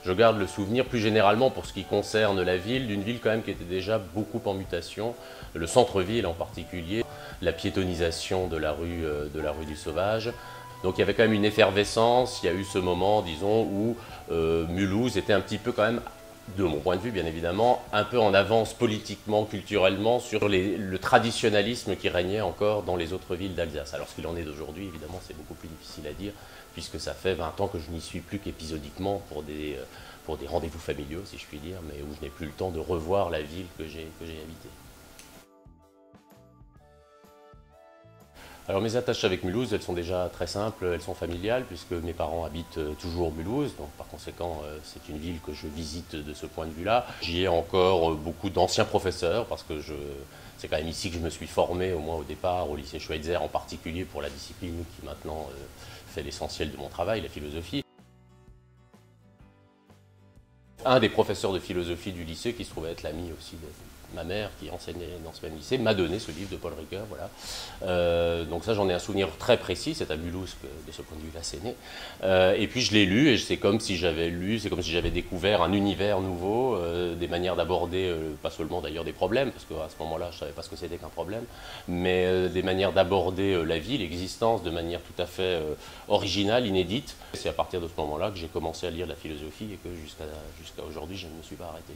Je garde le souvenir plus généralement pour ce qui concerne la ville, d'une ville quand même qui était déjà beaucoup en mutation, le centre-ville en particulier, la piétonisation de la rue du Sauvage. Donc il y avait quand même une effervescence, il y a eu ce moment, disons, où Mulhouse était un petit peu quand même, de mon point de vue bien évidemment, un peu en avance politiquement, culturellement, sur le traditionnalisme qui régnait encore dans les autres villes d'Alsace. Alors ce qu'il en est d'aujourd'hui, évidemment, c'est beaucoup plus difficile à dire, puisque ça fait 20 ans que je n'y suis plus qu'épisodiquement pour des rendez-vous familiaux, si je puis dire, mais où je n'ai plus le temps de revoir la ville que j'ai habitée. Alors mes attaches avec Mulhouse, elles sont déjà très simples, elles sont familiales, puisque mes parents habitent toujours Mulhouse, donc par conséquent c'est une ville que je visite de ce point de vue-là. J'y ai encore beaucoup d'anciens professeurs, parce que c'est quand même ici que je me suis formé, au moins au départ, au lycée Schweitzer, en particulier pour la discipline qui maintenant fait l'essentiel de mon travail, la philosophie. Un des professeurs de philosophie du lycée, qui se trouvait être l'ami aussi de ma mère, qui enseignait dans ce même lycée, m'a donné ce livre de Paul Ricoeur. Voilà. Donc ça, j'en ai un souvenir très précis, c'est à Mulhouse que, de ce point de vue-là, c'est né. Et puis je l'ai lu, et c'est comme si j'avais découvert un univers nouveau, des manières d'aborder, pas seulement d'ailleurs des problèmes, parce qu'à ce moment-là, je ne savais pas ce que c'était qu'un problème, mais des manières d'aborder la vie, l'existence, de manière tout à fait originale, inédite. C'est à partir de ce moment-là que j'ai commencé à lire la philosophie, et que jusqu'à aujourd'hui, je ne me suis pas arrêté.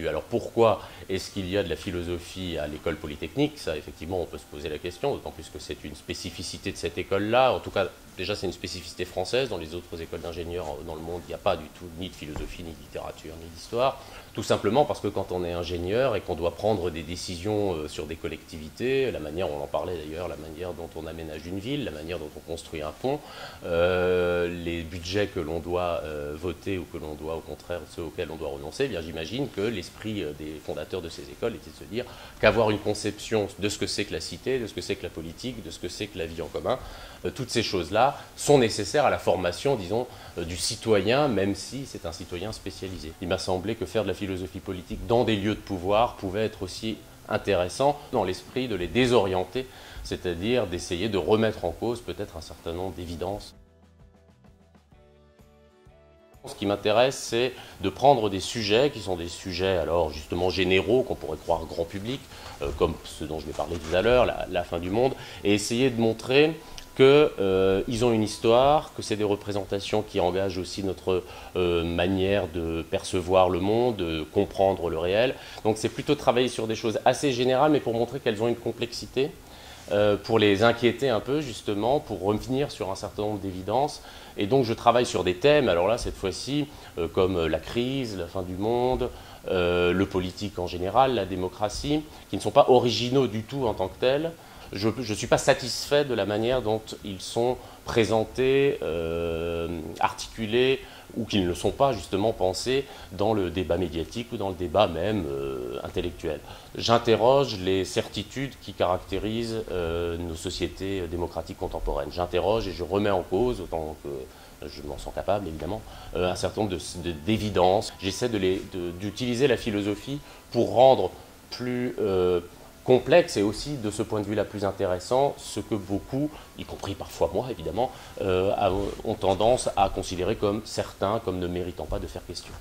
Alors pourquoi est-ce qu'il y a de la philosophie à l'école polytechnique? Ça, effectivement, on peut se poser la question, d'autant plus que c'est une spécificité de cette école-là. En tout cas, déjà, c'est une spécificité française. Dans les autres écoles d'ingénieurs dans le monde, il n'y a pas du tout ni de philosophie, ni de littérature, ni d'histoire. Tout simplement parce que quand on est ingénieur et qu'on doit prendre des décisions sur des collectivités, la manière, on en parlait d'ailleurs, la manière dont on aménage une ville, la manière dont on construit un pont, les budgets que l'on doit voter ou que l'on doit, au contraire, ceux auxquels on doit renoncer, eh bien j'imagine que l'esprit des fondateurs de ces écoles était de se dire qu'avoir une conception de ce que c'est que la cité, de ce que c'est que la politique, de ce que c'est que la vie en commun, toutes ces choses-là sont nécessaires à la formation, disons, du citoyen, même si c'est un citoyen spécialisé. Il m'a semblé que faire de la philosophie politique dans des lieux de pouvoir pouvait être aussi intéressant dans l'esprit de les désorienter, c'est-à-dire d'essayer de remettre en cause peut-être un certain nombre d'évidences. Ce qui m'intéresse, c'est de prendre des sujets qui sont des sujets alors justement généraux, qu'on pourrait croire grand public, comme ceux dont je vais parler tout à l'heure, la fin du monde, et essayer de montrer qu'ils ont une histoire, que c'est des représentations qui engagent aussi notre manière de percevoir le monde, de comprendre le réel. Donc c'est plutôt travailler sur des choses assez générales, mais pour montrer qu'elles ont une complexité, pour les inquiéter un peu justement, pour revenir sur un certain nombre d'évidences. Et donc je travaille sur des thèmes, alors là cette fois-ci, comme la crise, la fin du monde, le politique en général, la démocratie, qui ne sont pas originaux du tout en tant que tels. Je ne suis pas satisfait de la manière dont ils sont présentés, articulés, ou qu'ils ne sont pas justement pensés dans le débat médiatique ou dans le débat même intellectuel. J'interroge les certitudes qui caractérisent nos sociétés démocratiques contemporaines. J'interroge et je remets en cause, autant que je m'en sens capable évidemment, un certain nombre d'évidences. J'essaie d'utiliser la philosophie pour rendre plus complexe et aussi de ce point de vue-là plus intéressant, ce que beaucoup, y compris parfois moi évidemment, ont tendance à considérer comme certains, comme ne méritant pas de faire question.